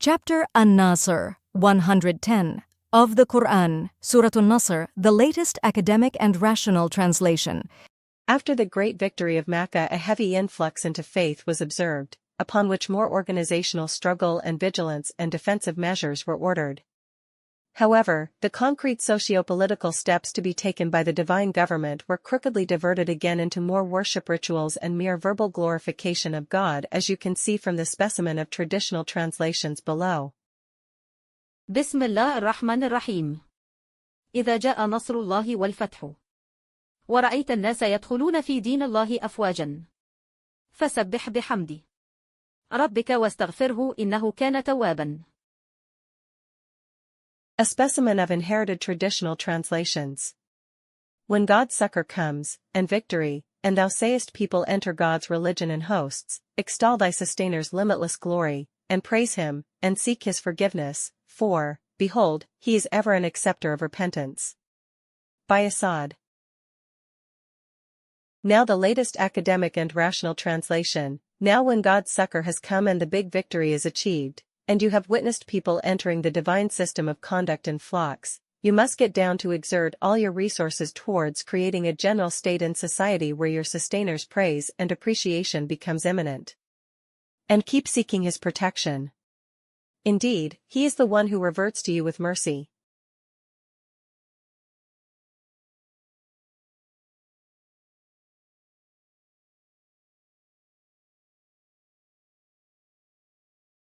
Chapter An-Nasr, 110, of the Quran, Surah An-Nasr, the latest academic and rational translation. After the great victory of Makkah, a heavy influx into faith was observed, upon which more organizational struggle and vigilance and defensive measures were ordered. However, the concrete socio-political steps to be taken by the divine government were crookedly diverted again into more worship rituals and mere verbal glorification of God, as you can see from the specimen of traditional translations below. بسم الله الرحمن الرحيم. إذا جاء نصر الله والفتح ورأيت الناس يدخلون في دين الله أفواجا فسبح بحمد ربك واستغفره إنه كان توابا. A specimen of inherited traditional translations. When God's succor comes, and victory, and thou sayest people enter God's religion in hosts, extol thy sustainers' limitless glory, and praise him, and seek his forgiveness, for, behold, he is ever an acceptor of repentance. By Assad. Now the latest academic and rational translation. Now when God's succor has come and the big victory is achieved, and you have witnessed people entering the divine system of conduct in flocks, you must get down to exert all your resources towards creating a general state in society where your sustainers' praise and appreciation becomes imminent. And keep seeking his protection. Indeed, he is the one who reverts to you with mercy.